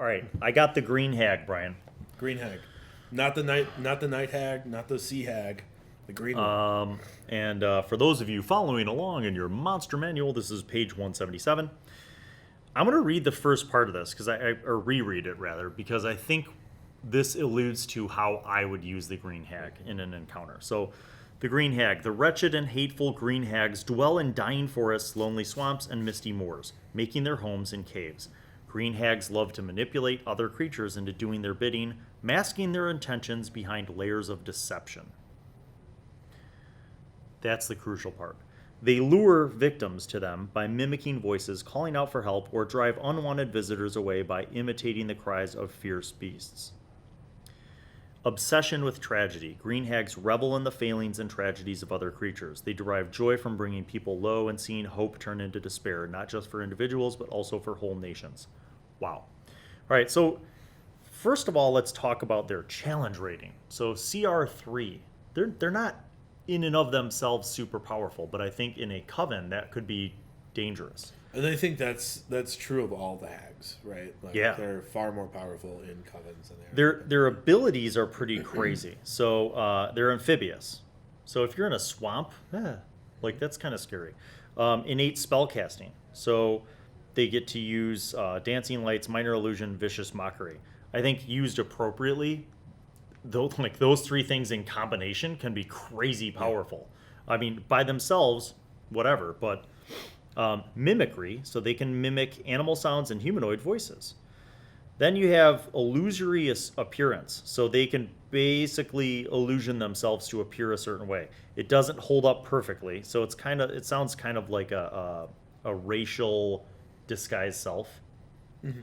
right. I got the green hag, Brian. Green hag. Not the night hag, not the sea hag. The green one. And for those of you following along in your monster manual, this is page 177. I'm going to read the first part of this, or reread it rather, because I think this alludes to how I would use the green hag in an encounter. So, the green hag. The wretched and hateful green hags dwell in dying forests, lonely swamps, and misty moors, making their homes in caves. Green hags love to manipulate other creatures into doing their bidding, masking their intentions behind layers of deception. That's the crucial part. They lure victims to them by mimicking voices, calling out for help, or drive unwanted visitors away by imitating the cries of fierce beasts. Obsession with tragedy. Green hags revel in the failings and tragedies of other creatures. They derive joy from bringing people low and seeing hope turn into despair, not just for individuals, but also for whole nations. Wow. All right, so first of all, let's talk about their challenge rating. So CR3, they're not in and of themselves super powerful, but I think in a coven that could be dangerous. And I think that's true of all the hags, right? Like, yeah. They're far more powerful in covens than they are. Their abilities are pretty crazy. So they're amphibious. So if you're in a swamp, that's kind of scary. Innate spellcasting. So they get to use dancing lights, minor illusion, vicious mockery. I think used appropriately, those three things in combination can be crazy powerful. I mean, by themselves, whatever, but mimicry, so they can mimic animal sounds and humanoid voices. Then you have illusory appearance, so they can basically illusion themselves to appear a certain way. It doesn't hold up perfectly, so it sounds kind of like a racial disguised self. Mm-hmm.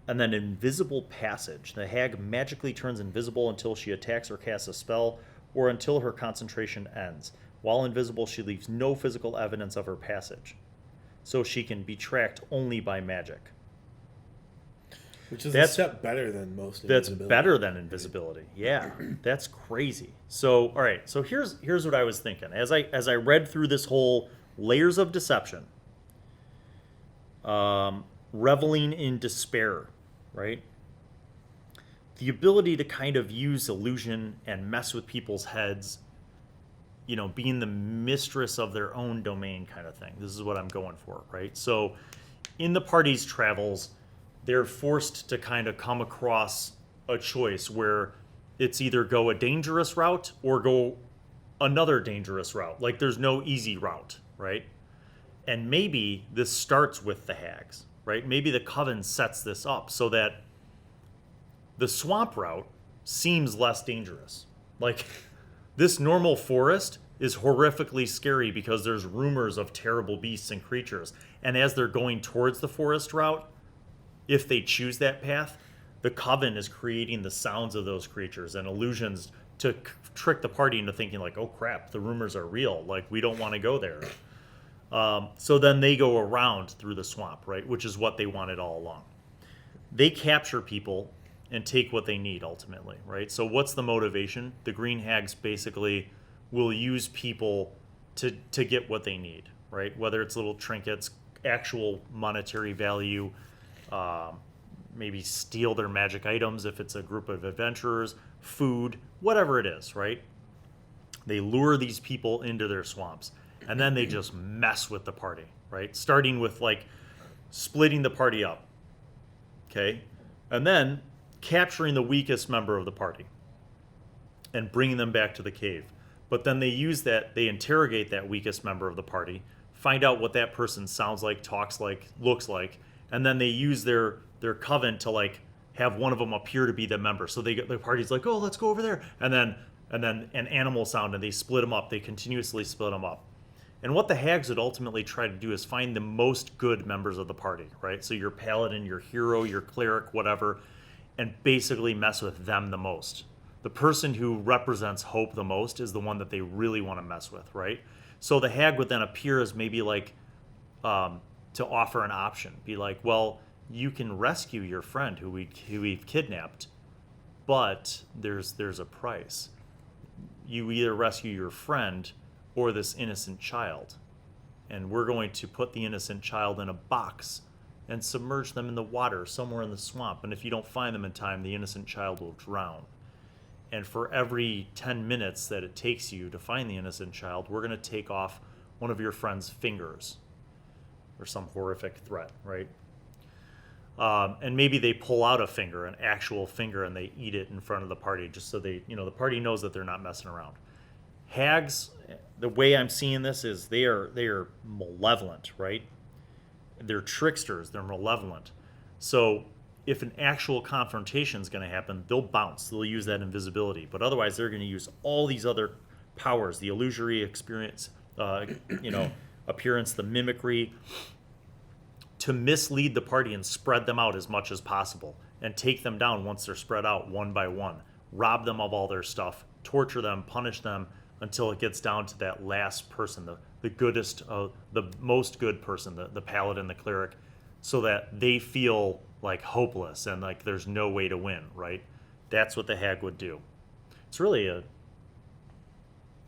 And then invisible passage. The hag magically turns invisible until she attacks or casts a spell, or until her concentration ends. While invisible, she leaves no physical evidence of her passage. So she can be tracked only by magic. Which is a step better than most invisibility. That's better than invisibility. Yeah, that's crazy. So, all right. So here's what I was thinking. As I read through this whole layers of deception, reveling in despair, right? The ability to kind of use illusion and mess with people's heads, being the mistress of their own domain kind of thing. This is what I'm going for, right? So in the party's travels, they're forced to kind of come across a choice where it's either go a dangerous route or go another dangerous route. Like there's no easy route, right? And maybe this starts with the hags, right? Maybe the coven sets this up so that the swamp route seems less dangerous. Like this normal forest is horrifically scary because there's rumors of terrible beasts and creatures. And as they're going towards the forest route, if they choose that path, the coven is creating the sounds of those creatures and illusions to trick the party into thinking like, oh crap, the rumors are real. Like we don't want to go there. So then they go around through the swamp, right? Which is what they wanted all along. They capture people and take what they need ultimately, right? So what's the motivation? The green hags basically will use people to get what they need, right? Whether it's little trinkets, actual monetary value, maybe steal their magic items if it's a group of adventurers, food, whatever it is, right? They lure these people into their swamps, and then they just mess with the party, right? Starting with like splitting the party up, okay? And then capturing the weakest member of the party and bringing them back to the cave. But then they interrogate that weakest member of the party, find out what that person sounds like, talks like, looks like, and then they use their coven to like have one of them appear to be the member. So the party's like, oh, let's go over there. And then an animal sound, and they split them up. They continuously split them up. And what the hags would ultimately try to do is find the most good members of the party, right? So your paladin, your hero, your cleric, whatever, and basically mess with them the most. The person who represents hope the most is the one that they really want to mess with, right? So the hag would then appear as maybe like to offer an option. Be like, well, you can rescue your friend who we've kidnapped, but there's a price. You either rescue your friend or this innocent child. And we're going to put the innocent child in a box and submerge them in the water somewhere in the swamp. And if you don't find them in time, the innocent child will drown. And for every 10 minutes that it takes you to find the innocent child, we're going to take off one of your friend's fingers or some horrific threat, right? And maybe they pull out a finger, an actual finger, and they eat it in front of the party just so they, the party knows that they're not messing around. Hags, the way I'm seeing this is they are malevolent, right? They're tricksters, they're malevolent. So if an actual confrontation is going to happen, they'll bounce, they'll use that invisibility. But otherwise, they're going to use all these other powers, the illusory experience, appearance, the mimicry, to mislead the party and spread them out as much as possible and take them down once they're spread out one by one, rob them of all their stuff, torture them, punish them until it gets down to that last person, the goodest, the most good person, the paladin, the cleric, so that they feel like hopeless and like there's no way to win, right? That's what the hag would do. It's really a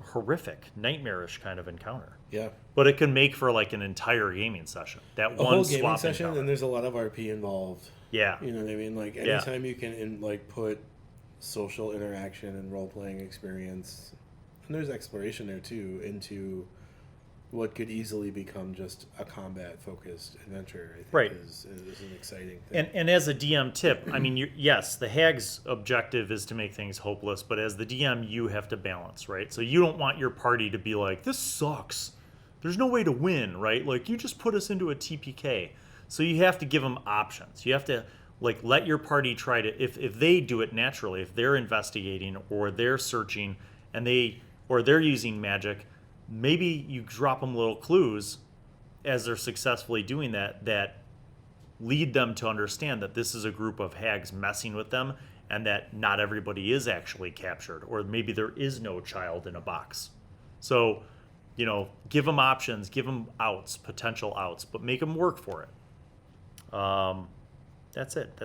horrific, nightmarish kind of encounter. Yeah. But it can make for like an entire gaming session. That A one whole gaming swap session, encounter. and there's a lot of RP involved. Yeah. You know what I mean? Like anytime you can put social interaction and role playing experience, and there's exploration there too, into what could easily become just a combat focused adventure. I think Right. is an exciting thing. And as a DM tip, I mean, yes, the hag's objective is to make things hopeless, but as the DM, you have to balance, right? So you don't want your party to be like, this sucks. There's no way to win, right? Like, you just put us into a TPK. So you have to give them options. You have to, like, let your party try to, if they do it naturally, if they're investigating or they're searching and they're using magic, maybe you drop them little clues as they're successfully doing that lead them to understand that this is a group of hags messing with them and that not everybody is actually captured, or maybe there is no child in a box. So, give them options, give them outs, potential outs, but make them work for it. That's it.